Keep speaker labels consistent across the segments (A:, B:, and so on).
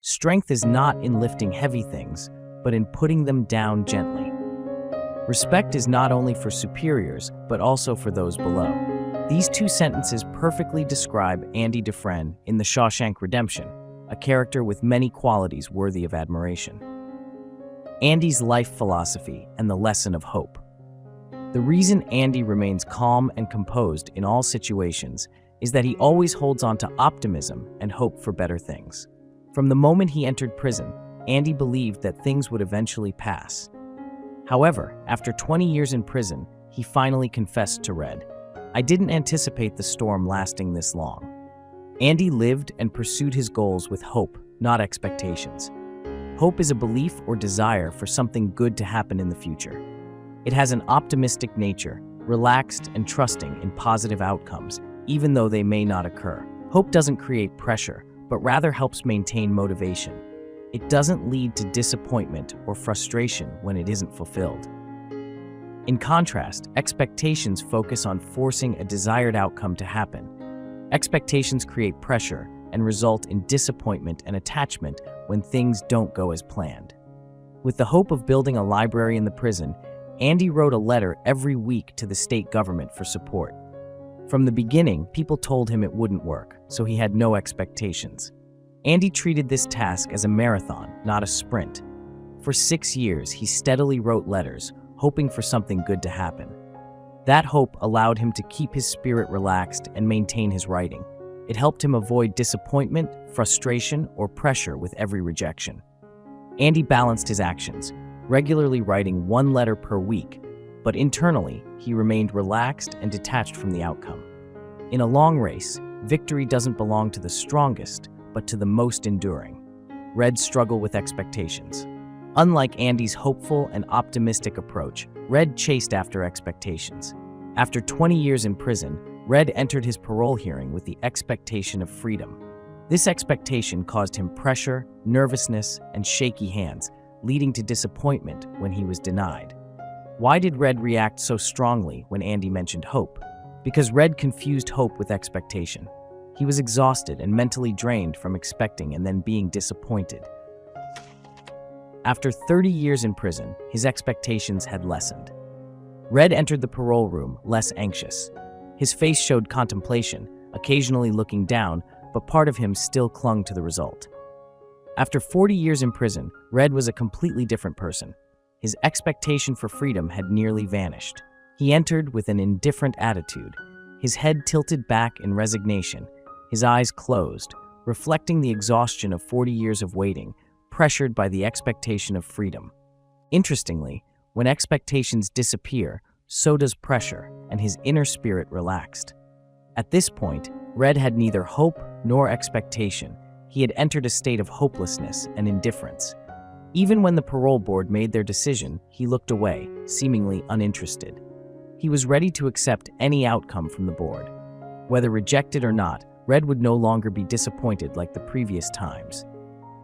A: Strength is not in lifting heavy things, but in putting them down gently. Respect is not only for superiors, but also for those below. These two sentences perfectly describe Andy Dufresne in The Shawshank Redemption, a character with many qualities worthy of admiration. Andy's life philosophy and the lesson of hope. The reason Andy remains calm and composed in all situations is that he always holds on to optimism and hope for better things. From the moment he entered prison, Andy believed that things would eventually pass. However, after 20 years in prison, he finally confessed to Red, "I didn't anticipate the storm lasting this long." Andy lived and pursued his goals with hope, not expectations. Hope is a belief or desire for something good to happen in the future. It has an optimistic nature, relaxed and trusting in positive outcomes, even though they may not occur. Hope doesn't create pressure, but rather helps maintain motivation. It doesn't lead to disappointment or frustration when it isn't fulfilled. In contrast, expectations focus on forcing a desired outcome to happen. Expectations create pressure and result in disappointment and attachment when things don't go as planned. With the hope of building a library in the prison, Andy wrote a letter every week to the state government for support. From the beginning, people told him it wouldn't work, so he had no expectations. Andy treated this task as a marathon, not a sprint. For 6 years, he steadily wrote letters, hoping for something good to happen. That hope allowed him to keep his spirit relaxed and maintain his writing. It helped him avoid disappointment, frustration, or pressure with every rejection. Andy balanced his actions, regularly writing 1 letter per week, but internally, he remained relaxed and detached from the outcome. In a long race, victory doesn't belong to the strongest, but to the most enduring. Red struggled with expectations. Unlike Andy's hopeful and optimistic approach, Red chased after expectations. After 20 years in prison, Red entered his parole hearing with the expectation of freedom. This expectation caused him pressure, nervousness, and shaky hands, leading to disappointment when he was denied. Why did Red react so strongly when Andy mentioned hope? Because Red confused hope with expectation. He was exhausted and mentally drained from expecting and then being disappointed. After 30 years in prison, his expectations had lessened. Red entered the parole room less anxious. His face showed contemplation, occasionally looking down, but part of him still clung to the result. After 40 years in prison, Red was a completely different person. His expectation for freedom had nearly vanished. He entered with an indifferent attitude, his head tilted back in resignation, his eyes closed, reflecting the exhaustion of 40 years of waiting, pressured by the expectation of freedom. Interestingly, when expectations disappear, so does pressure, and his inner spirit relaxed. At this point, Red had neither hope nor expectation. He had entered a state of hopelessness and indifference. Even when the parole board made their decision, he looked away, seemingly uninterested. He was ready to accept any outcome from the board. Whether rejected or not, Red would no longer be disappointed like the previous times.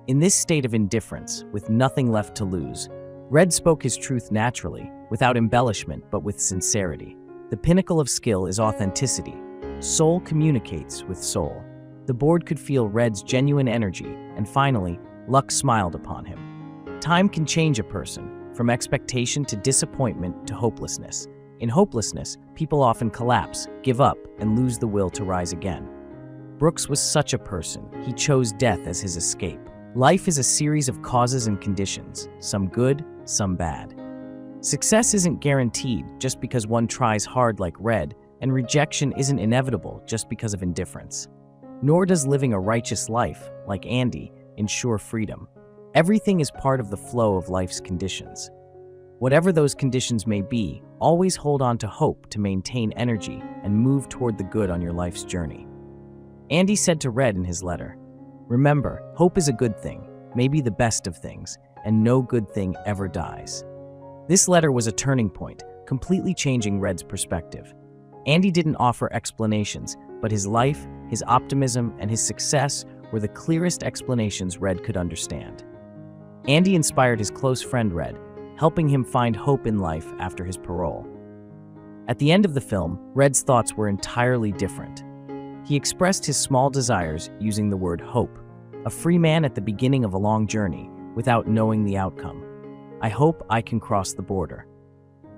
A: In this state of indifference, with nothing left to lose, Red spoke his truth naturally, without embellishment but with sincerity. The pinnacle of skill is authenticity. Soul communicates with soul. The board could feel Red's genuine energy, and finally, luck smiled upon him. Time can change a person, from expectation to disappointment to hopelessness. In hopelessness, people often collapse, give up, and lose the will to rise again. Brooks was such a person. He chose death as his escape. Life is a series of causes and conditions, some good, some bad. Success isn't guaranteed just because one tries hard like Red, and rejection isn't inevitable just because of indifference. Nor does living a righteous life, like Andy, ensure freedom. Everything is part of the flow of life's conditions. Whatever those conditions may be, always hold on to hope to maintain energy and move toward the good on your life's journey. Andy said to Red in his letter, "Remember, hope is a good thing, maybe the best of things, and no good thing ever dies." This letter was a turning point, completely changing Red's perspective. Andy didn't offer explanations, but his life, his optimism, and his success were the clearest explanations Red could understand. Andy inspired his close friend Red, helping him find hope in life after his parole. At the end of the film, Red's thoughts were entirely different. He expressed his small desires using the word hope. a free man at the beginning of a long journey, without knowing the outcome. I hope I can cross the border.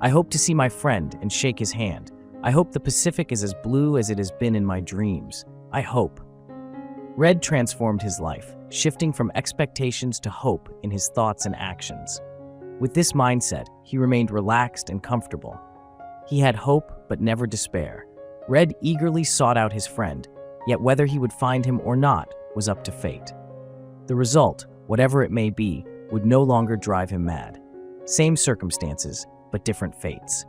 A: I hope to see my friend and shake his hand. I hope the Pacific is as blue as it has been in my dreams. I hope. Red transformed his life, shifting from expectations to hope in his thoughts and actions. With this mindset, he remained relaxed and comfortable. He had hope, but never despair. Red eagerly sought out his friend, yet whether he would find him or not was up to fate. The result, whatever it may be, would no longer drive him mad. Same circumstances, but different fates.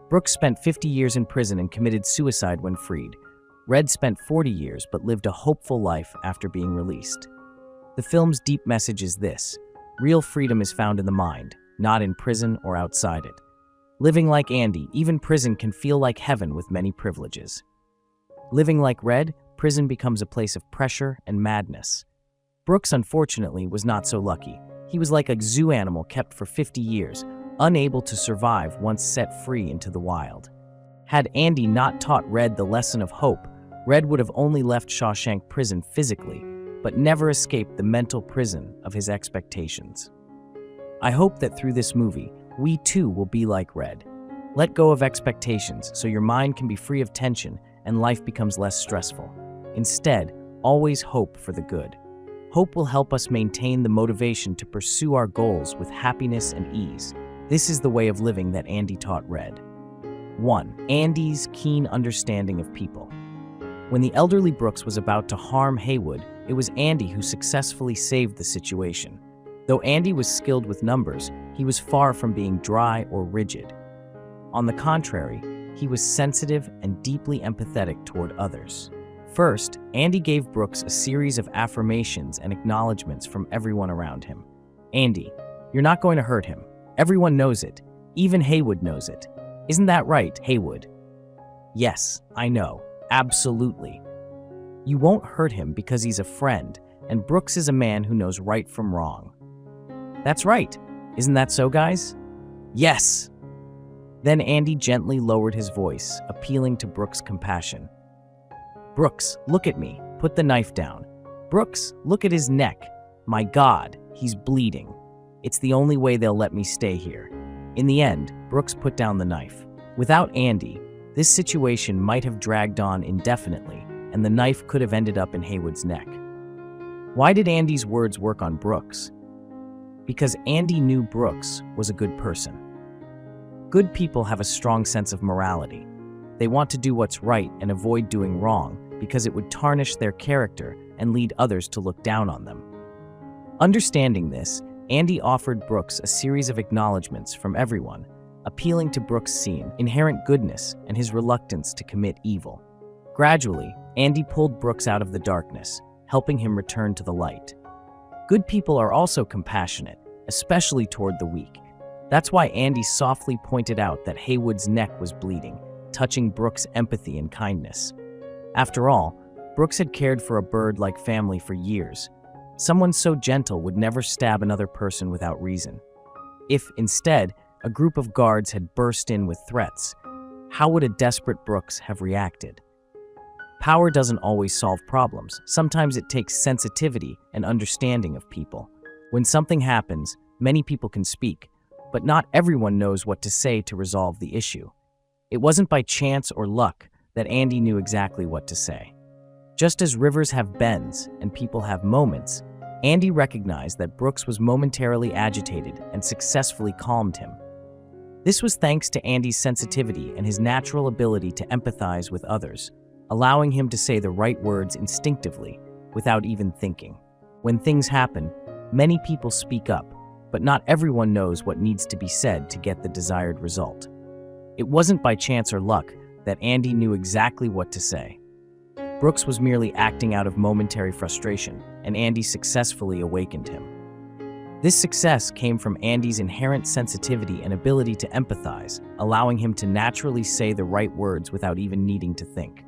A: Brooks spent 50 years in prison and committed suicide when freed. Red spent 40 years but lived a hopeful life after being released. The film's deep message is this: real freedom is found in the mind, not in prison or outside it. Living like Andy, even prison can feel like heaven with many privileges. Living like Red, prison becomes a place of pressure and madness. Brooks, unfortunately, was not so lucky. He was like a zoo animal kept for 50 years, unable to survive once set free into the wild. Had Andy not taught Red the lesson of hope, Red would have only left Shawshank prison physically, but never escaped the mental prison of his expectations. I hope that through this movie, we too will be like Red. Let go of expectations so your mind can be free of tension and life becomes less stressful. Instead, always hope for the good. Hope will help us maintain the motivation to pursue our goals with happiness and ease. This is the way of living that Andy taught Red. 1. Andy's keen understanding of people. When the elderly Brooks was about to harm Haywood, it was Andy who successfully saved the situation. Though Andy was skilled with numbers, he was far from being dry or rigid. On the contrary, he was sensitive and deeply empathetic toward others. First, Andy gave Brooks a series of affirmations and acknowledgments from everyone around him. Andy, you're not going to hurt him. Everyone knows it. Even Haywood knows it. Isn't that right, Haywood? Yes, I know. Absolutely. You won't hurt him because he's a friend, and Brooks is a man who knows right from wrong. That's right. Isn't that so, guys? Yes. Then Andy gently lowered his voice, appealing to Brooks' compassion. Brooks, look at me. Put the knife down. Brooks, look at his neck. My God, he's bleeding. It's the only way they'll let me stay here. In the end, Brooks put down the knife. Without Andy, this situation might have dragged on indefinitely, and the knife could have ended up in Haywood's neck. Why did Andy's words work on Brooks? Because Andy knew Brooks was a good person. Good people have a strong sense of morality. They want to do what's right and avoid doing wrong because it would tarnish their character and lead others to look down on them. Understanding this, Andy offered Brooks a series of acknowledgments from everyone, appealing to Brooks' inherent goodness and his reluctance to commit evil. Gradually, Andy pulled Brooks out of the darkness, helping him return to the light. Good people are also compassionate, especially toward the weak. That's why Andy softly pointed out that Haywood's neck was bleeding, touching Brooks' empathy and kindness. After all, Brooks had cared for a bird-like family for years. Someone so gentle would never stab another person without reason. If, instead, a group of guards had burst in with threats, how would a desperate Brooks have reacted? Power doesn't always solve problems. Sometimes it takes sensitivity and understanding of people. When something happens, many people can speak, but not everyone knows what to say to resolve the issue. It wasn't by chance or luck that Andy knew exactly what to say. Just as rivers have bends and people have moments, Andy recognized that Brooks was momentarily agitated and successfully calmed him. This was thanks to Andy's sensitivity and his natural ability to empathize with others, allowing him to say the right words instinctively, without even thinking. When things happen, many people speak up, but not everyone knows what needs to be said to get the desired result. It wasn't by chance or luck that Andy knew exactly what to say. Brooks was merely acting out of momentary frustration, and Andy successfully awakened him. This success came from Andy's inherent sensitivity and ability to empathize, allowing him to naturally say the right words without even needing to think.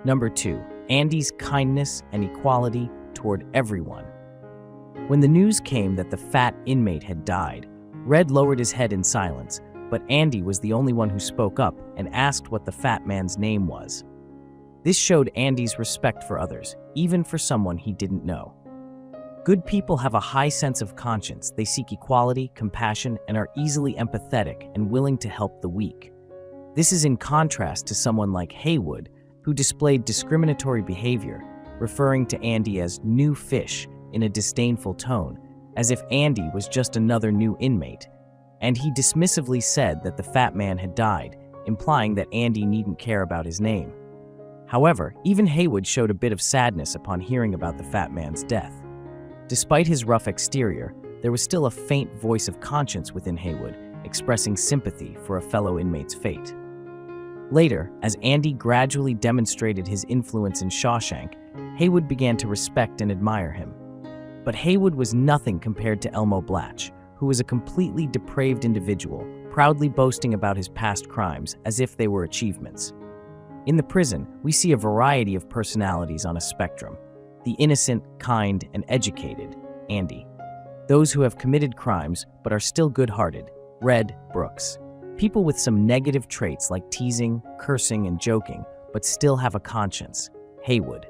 A: Number 2, Andy's kindness and equality toward everyone. When the news came that the fat inmate had died, Red lowered his head in silence, but Andy was the only one who spoke up and asked what the fat man's name was. This showed Andy's respect for others, even for someone he didn't know. Good people have a high sense of conscience. They seek equality, compassion, and are easily empathetic and willing to help the weak. This is in contrast to someone like Haywood, who displayed discriminatory behavior, referring to Andy as new fish in a disdainful tone, as if Andy was just another new inmate. And he dismissively said that the fat man had died, implying that Andy needn't care about his name. However, even Haywood showed a bit of sadness upon hearing about the fat man's death. Despite his rough exterior, there was still a faint voice of conscience within Haywood, expressing sympathy for a fellow inmate's fate. Later, as Andy gradually demonstrated his influence in Shawshank, Haywood began to respect and admire him. But Haywood was nothing compared to Elmo Blatch, who was a completely depraved individual, proudly boasting about his past crimes as if they were achievements. In the prison, we see a variety of personalities on a spectrum. The innocent, kind, and educated, Andy. Those who have committed crimes but are still good-hearted, Red, Brooks. People with some negative traits like teasing, cursing, and joking, but still have a conscience, Haywood.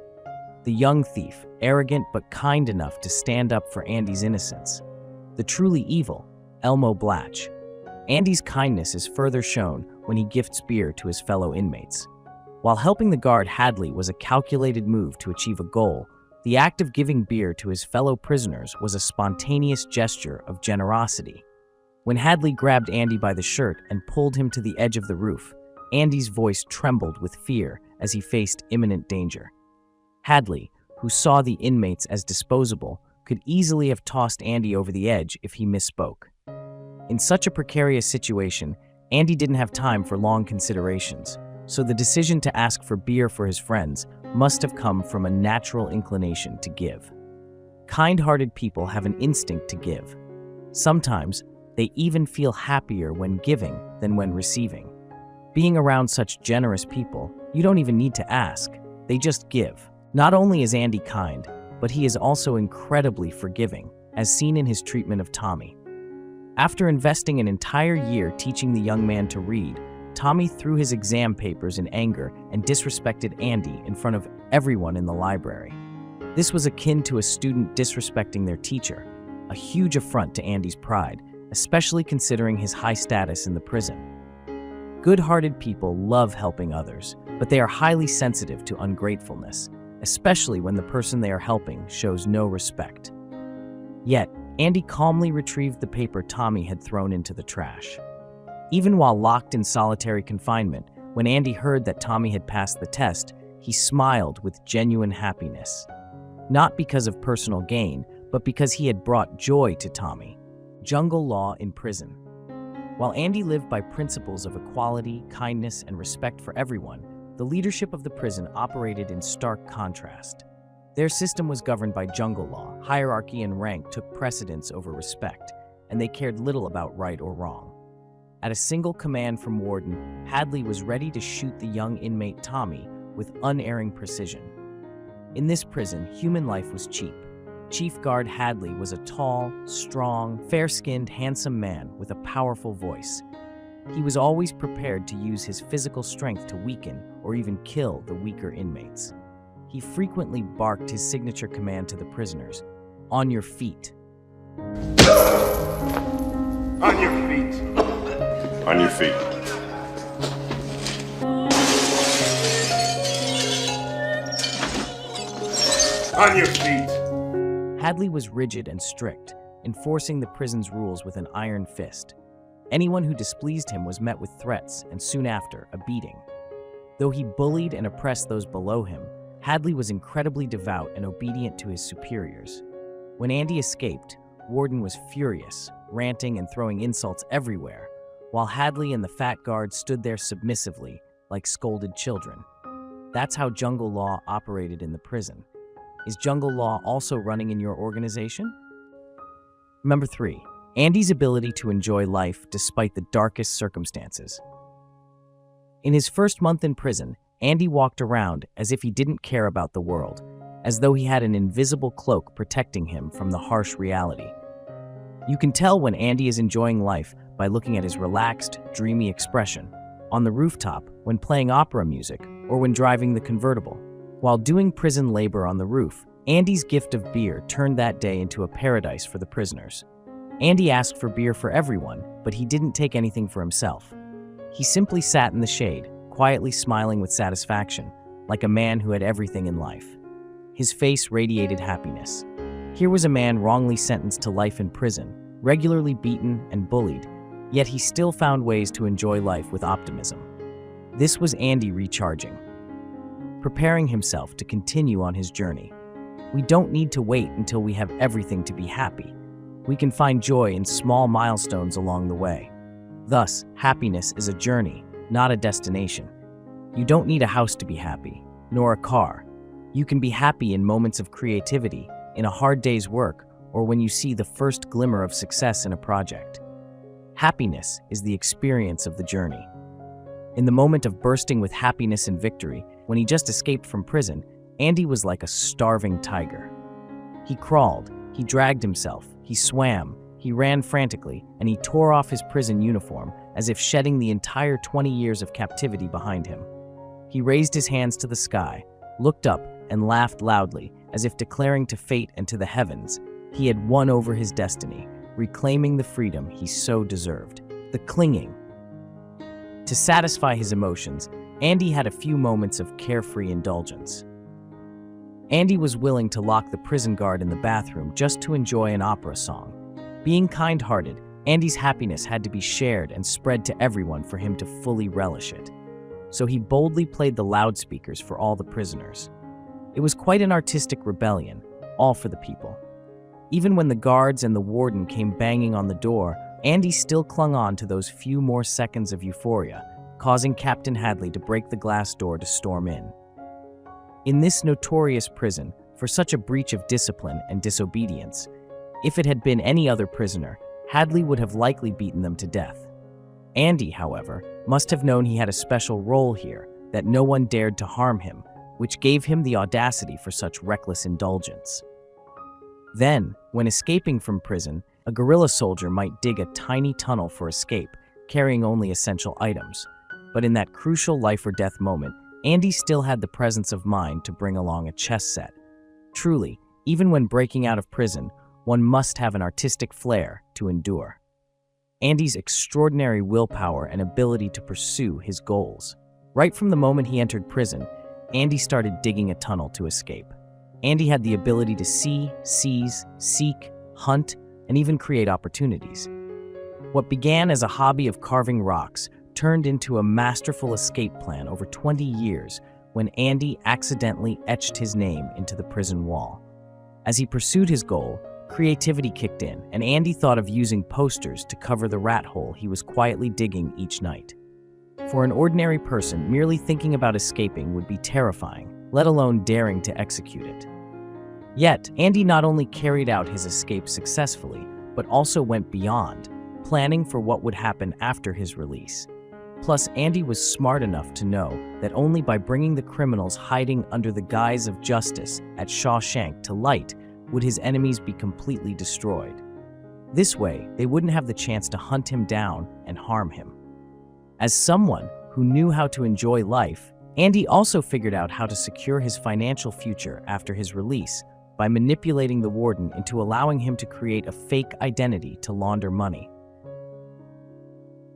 A: The young thief, arrogant but kind enough to stand up for Andy's innocence. The truly evil, Elmo Blatch. Andy's kindness is further shown when he gifts beer to his fellow inmates. While helping the guard Hadley was a calculated move to achieve a goal, the act of giving beer to his fellow prisoners was a spontaneous gesture of generosity. When Hadley grabbed Andy by the shirt and pulled him to the edge of the roof, Andy's voice trembled with fear as he faced imminent danger. Hadley, who saw the inmates as disposable, could easily have tossed Andy over the edge if he misspoke. In such a precarious situation, Andy didn't have time for long considerations, so the decision to ask for beer for his friends must have come from a natural inclination to give. Kind-hearted people have an instinct to give. Sometimes, they even feel happier when giving than when receiving. Being around such generous people, you don't even need to ask. They just give. Not only is Andy kind, but he is also incredibly forgiving, as seen in his treatment of Tommy. After investing an entire year teaching the young man to read, Tommy threw his exam papers in anger and disrespected Andy in front of everyone in the library. This was akin to a student disrespecting their teacher, a huge affront to Andy's pride, especially considering his high status in the prison. Good-hearted people love helping others, but they are highly sensitive to ungratefulness, especially when the person they are helping shows no respect. Yet, Andy calmly retrieved the paper Tommy had thrown into the trash. Even while locked in solitary confinement, when Andy heard that Tommy had passed the test, he smiled with genuine happiness. Not because of personal gain, but because he had brought joy to Tommy. Jungle law in prison. While Andy lived by principles of equality, kindness, and respect for everyone, the leadership of the prison operated in stark contrast. Their system was governed by jungle law. Hierarchy and rank took precedence over respect, and they cared little about right or wrong. At a single command from Warden, Hadley was ready to shoot the young inmate Tommy with unerring precision. In this prison, human life was cheap. Chief Guard Hadley was a tall, strong, fair-skinned, handsome man with a powerful voice. He was always prepared to use his physical strength to weaken or even kill the weaker inmates. He frequently barked his signature command to the prisoners, "On your feet."
B: On your feet. On your feet. On your feet.
A: Hadley was rigid and strict, enforcing the prison's rules with an iron fist. Anyone who displeased him was met with threats and soon after, a beating. Though he bullied and oppressed those below him, Hadley was incredibly devout and obedient to his superiors. When Andy escaped, Warden was furious, ranting and throwing insults everywhere, while Hadley and the fat guard stood there submissively, like scolded children. That's how jungle law operated in the prison. Is jungle law also running in your organization? Number 3. Andy's ability to enjoy life despite the darkest circumstances. In his first month in prison, Andy walked around as if he didn't care about the world, as though he had an invisible cloak protecting him from the harsh reality. You can tell when Andy is enjoying life by looking at his relaxed, dreamy expression, on the rooftop, when playing opera music, or when driving the convertible. While doing prison labor on the roof, Andy's gift of beer turned that day into a paradise for the prisoners. Andy asked for beer for everyone, but he didn't take anything for himself. He simply sat in the shade, quietly smiling with satisfaction, like a man who had everything in life. His face radiated happiness. Here was a man wrongly sentenced to life in prison, regularly beaten and bullied, yet he still found ways to enjoy life with optimism. This was Andy recharging, preparing himself to continue on his journey. We don't need to wait until we have everything to be happy. We can find joy in small milestones along the way. Thus, happiness is a journey, not a destination. You don't need a house to be happy, nor a car. You can be happy in moments of creativity, in a hard day's work, or when you see the first glimmer of success in a project. Happiness is the experience of the journey. In the moment of bursting with happiness and victory, when he just escaped from prison, Andy was like a starving tiger. He crawled, he dragged himself, he swam, he ran frantically, and he tore off his prison uniform as if shedding the entire 20 years of captivity behind him. He raised his hands to the sky, looked up, and laughed loudly, as if declaring to fate and to the heavens, he had won over his destiny, reclaiming the freedom he so deserved. The clinging. To satisfy his emotions, Andy had a few moments of carefree indulgence. Andy was willing to lock the prison guard in the bathroom just to enjoy an opera song. Being kind-hearted, Andy's happiness had to be shared and spread to everyone for him to fully relish it. So he boldly played the loudspeakers for all the prisoners. It was quite an artistic rebellion, all for the people. Even when the guards and the warden came banging on the door, Andy still clung on to those few more seconds of euphoria, causing Captain Hadley to break the glass door to storm in. In this notorious prison, for such a breach of discipline and disobedience, if it had been any other prisoner, Hadley would have likely beaten them to death. Andy, however, must have known he had a special role here, that no one dared to harm him, which gave him the audacity for such reckless indulgence. Then, when escaping from prison, a guerrilla soldier might dig a tiny tunnel for escape, carrying only essential items. But in that crucial life-or-death moment, Andy still had the presence of mind to bring along a chess set. Truly, even when breaking out of prison, one must have an artistic flair to endure. Andy's extraordinary willpower and ability to pursue his goals. Right from the moment he entered prison, Andy started digging a tunnel to escape. Andy had the ability to see, seize, seek, hunt, and even create opportunities. What began as a hobby of carving rocks turned into a masterful escape plan over 20 years when Andy accidentally etched his name into the prison wall. As he pursued his goal, creativity kicked in, and Andy thought of using posters to cover the rat hole he was quietly digging each night. For an ordinary person, merely thinking about escaping would be terrifying, let alone daring to execute it. Yet, Andy not only carried out his escape successfully, but also went beyond, planning for what would happen after his release. Plus, Andy was smart enough to know that only by bringing the criminals hiding under the guise of justice at Shawshank to light would his enemies be completely destroyed. This way, they wouldn't have the chance to hunt him down and harm him. As someone who knew how to enjoy life, Andy also figured out how to secure his financial future after his release by manipulating the warden into allowing him to create a fake identity to launder money.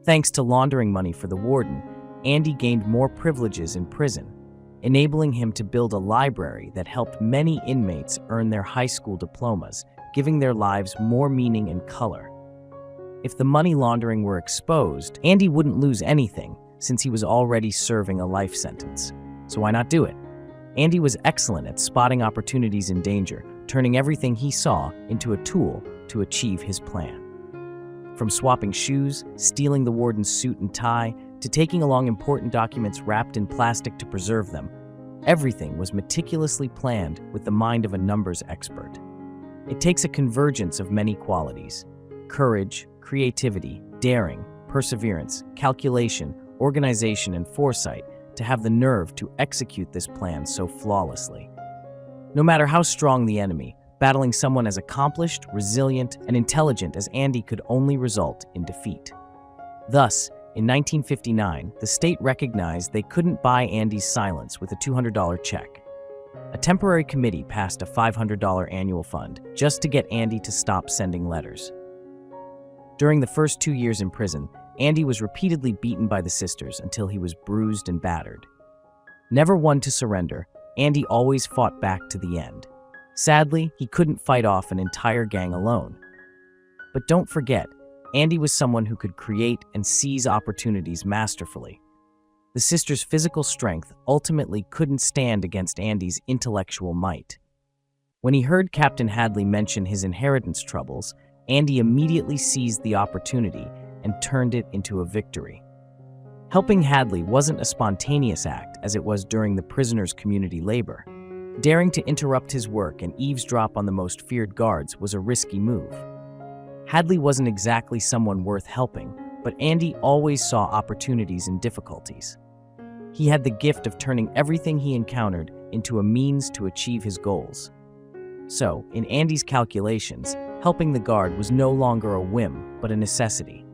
A: Thanks to laundering money for the warden, Andy gained more privileges in prison, enabling him to build a library that helped many inmates earn their high school diplomas, giving their lives more meaning and color. If the money laundering were exposed, Andy wouldn't lose anything since he was already serving a life sentence. So why not do it? Andy was excellent at spotting opportunities in danger, turning everything he saw into a tool to achieve his plan. From swapping shoes, stealing the warden's suit and tie, to taking along important documents wrapped in plastic to preserve them, everything was meticulously planned with the mind of a numbers expert. It takes a convergence of many qualities: courage, creativity, daring, perseverance, calculation, organization, and foresight to have the nerve to execute this plan so flawlessly. No matter how strong the enemy, battling someone as accomplished, resilient, and intelligent as Andy could only result in defeat. Thus, in 1959, the state recognized they couldn't buy Andy's silence with a $200 check. A temporary committee passed a $500 annual fund just to get Andy to stop sending letters. During the first 2 years in prison, Andy was repeatedly beaten by the sisters until he was bruised and battered. Never one to surrender, Andy always fought back to the end. Sadly, he couldn't fight off an entire gang alone. But don't forget, Andy was someone who could create and seize opportunities masterfully. The sisters' physical strength ultimately couldn't stand against Andy's intellectual might. When he heard Captain Hadley mention his inheritance troubles, Andy immediately seized the opportunity and turned it into a victory. Helping Hadley wasn't a spontaneous act as it was during the prisoner's community labor. Daring to interrupt his work and eavesdrop on the most feared guards was a risky move. Hadley wasn't exactly someone worth helping, but Andy always saw opportunities in difficulties. He had the gift of turning everything he encountered into a means to achieve his goals. So, in Andy's calculations, helping the guard was no longer a whim, but a necessity.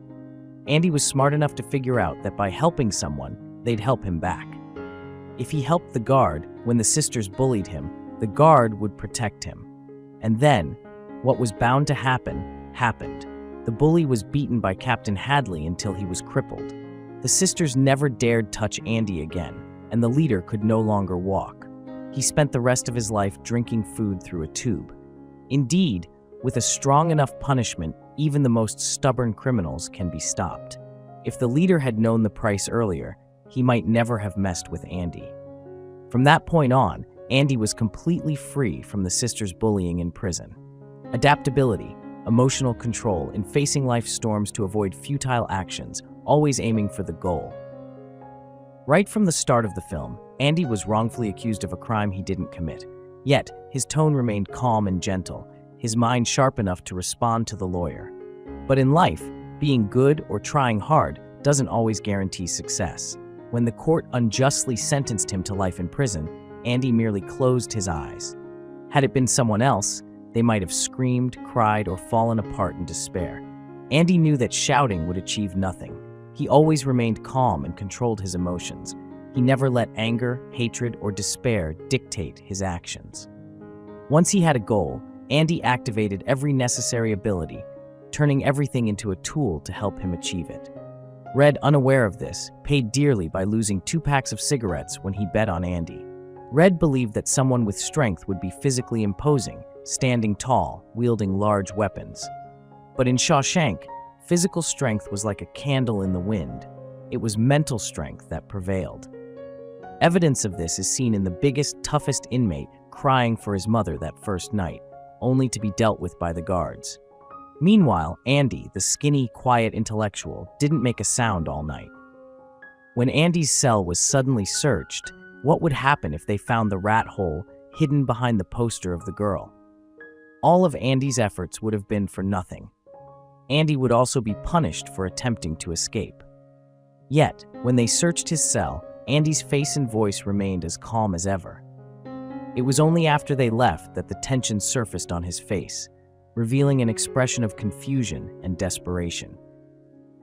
A: Andy was smart enough to figure out that by helping someone, they'd help him back. If he helped the guard when the sisters bullied him, the guard would protect him. And then, what was bound to happen, happened. The bully was beaten by Captain Hadley until he was crippled. The sisters never dared touch Andy again, and the leader could no longer walk. He spent the rest of his life drinking food through a tube. Indeed, with a strong enough punishment, even the most stubborn criminals can be stopped. If the leader had known the price earlier, he might never have messed with Andy. From that point on, Andy was completely free from the sisters' bullying in prison. Adaptability, emotional control in facing life's storms to avoid futile actions, always aiming for the goal. Right from the start of the film, Andy was wrongfully accused of a crime he didn't commit. Yet, his tone remained calm and gentle, his mind sharp enough to respond to the lawyer. But in life, being good or trying hard doesn't always guarantee success. When the court unjustly sentenced him to life in prison, Andy merely closed his eyes. Had it been someone else, they might have screamed, cried, or fallen apart in despair. Andy knew that shouting would achieve nothing. He always remained calm and controlled his emotions. He never let anger, hatred, or despair dictate his actions. Once he had a goal, Andy activated every necessary ability, turning everything into a tool to help him achieve it. Red, unaware of this, paid dearly by losing 2 packs of cigarettes when he bet on Andy. Red believed that someone with strength would be physically imposing, standing tall, wielding large weapons. But in Shawshank, physical strength was like a candle in the wind. It was mental strength that prevailed. Evidence of this is seen in the biggest, toughest inmate crying for his mother that first night, only to be dealt with by the guards. Meanwhile, Andy, the skinny, quiet intellectual, didn't make a sound all night. When Andy's cell was suddenly searched, what would happen if they found the rat hole hidden behind the poster of the girl? All of Andy's efforts would have been for nothing. Andy would also be punished for attempting to escape. Yet, when they searched his cell, Andy's face and voice remained as calm as ever. It was only after they left that the tension surfaced on his face, revealing an expression of confusion and desperation.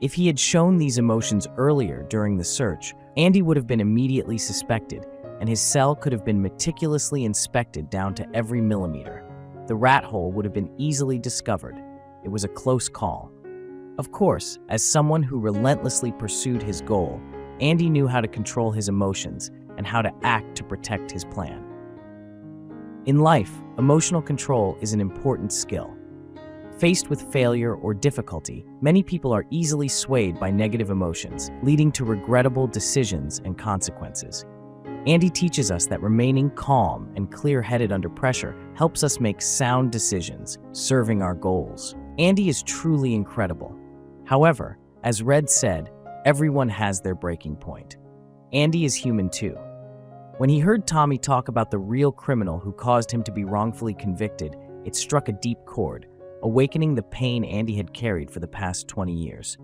A: If he had shown these emotions earlier during the search, Andy would have been immediately suspected, and his cell could have been meticulously inspected down to every millimeter. The rat hole would have been easily discovered. It was a close call. Of course, as someone who relentlessly pursued his goal, Andy knew how to control his emotions and how to act to protect his plan. In life, emotional control is an important skill. Faced with failure or difficulty, many people are easily swayed by negative emotions, leading to regrettable decisions and consequences. Andy teaches us that remaining calm and clear-headed under pressure helps us make sound decisions, serving our goals. Andy is truly incredible. However, as Red said, everyone has their breaking point. Andy is human too. When he heard Tommy talk about the real criminal who caused him to be wrongfully convicted, it struck a deep chord, awakening the pain Andy had carried for the past 20 years.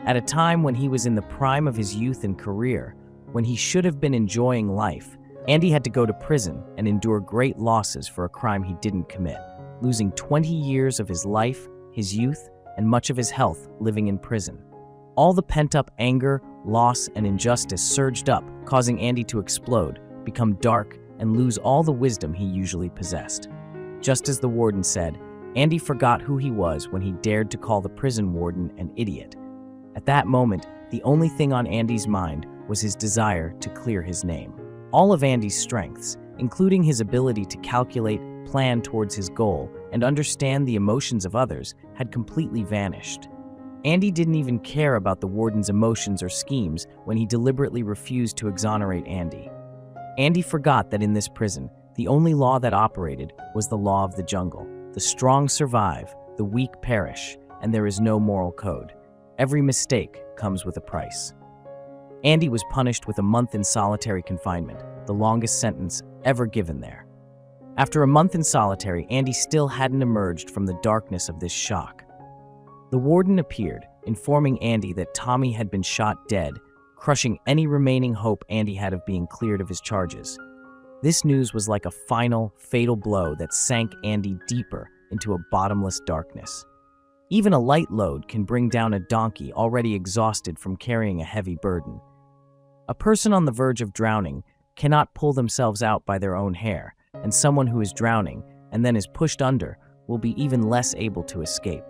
A: At a time when he was in the prime of his youth and career, when he should have been enjoying life, Andy had to go to prison and endure great losses for a crime he didn't commit, losing 20 years of his life, his youth, and much of his health living in prison. All the pent-up anger, loss, and injustice surged up, causing Andy to explode, become dark, and lose all the wisdom he usually possessed. Just as the warden said, Andy forgot who he was when he dared to call the prison warden an idiot. At that moment, the only thing on Andy's mind was his desire to clear his name. All of Andy's strengths, including his ability to calculate, plan towards his goal, and understand the emotions of others, had completely vanished. Andy didn't even care about the warden's emotions or schemes when he deliberately refused to exonerate Andy. Andy forgot that in this prison, the only law that operated was the law of the jungle. The strong survive, the weak perish, and there is no moral code. Every mistake comes with a price. Andy was punished with a month in solitary confinement, the longest sentence ever given there. After a month in solitary, Andy still hadn't emerged from the darkness of this shock. The warden appeared, informing Andy that Tommy had been shot dead, crushing any remaining hope Andy had of being cleared of his charges. This news was like a final, fatal blow that sank Andy deeper into a bottomless darkness. Even a light load can bring down a donkey already exhausted from carrying a heavy burden. A person on the verge of drowning cannot pull themselves out by their own hair, and someone who is drowning and then is pushed under will be even less able to escape.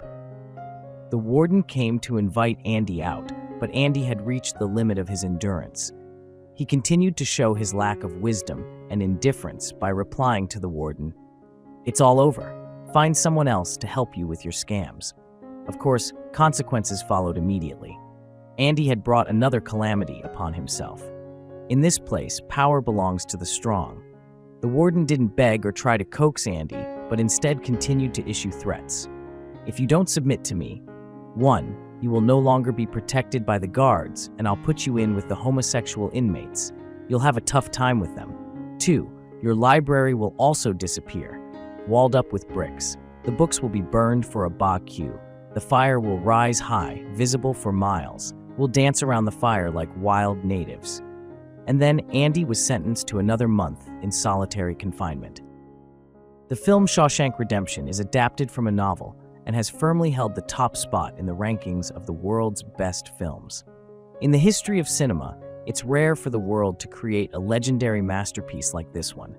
A: The warden came to invite Andy out, but Andy had reached the limit of his endurance. He continued to show his lack of wisdom and indifference by replying to the warden, "It's all over. Find someone else to help you with your scams." Of course, consequences followed immediately. Andy had brought another calamity upon himself. In this place, power belongs to the strong. The warden didn't beg or try to coax Andy, but instead continued to issue threats. "If you don't submit to me, 1. You will no longer be protected by the guards, and I'll put you in with the homosexual inmates. You'll have a tough time with them. 2. Your library will also disappear, walled up with bricks. The books will be burned for a barbecue. The fire will rise high, visible for miles. We'll dance around the fire like wild natives." And then Andy was sentenced to another month in solitary confinement. The film Shawshank Redemption is adapted from a novel and has firmly held the top spot in the rankings of the world's best films. In the history of cinema, it's rare for the world to create a legendary masterpiece like this one.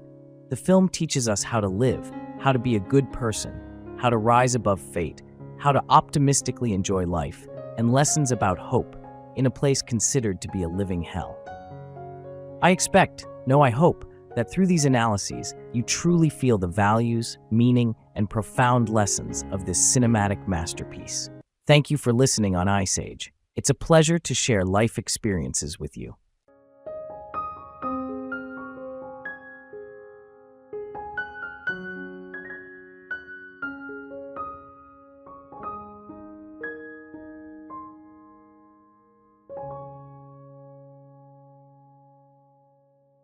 A: The film teaches us how to live, how to be a good person, how to rise above fate, how to optimistically enjoy life, and lessons about hope in a place considered to be a living hell. I hope, that through these analyses, you truly feel the values, meaning, and profound lessons of this cinematic masterpiece. Thank you for listening on iSage. It's a pleasure to share life experiences with you.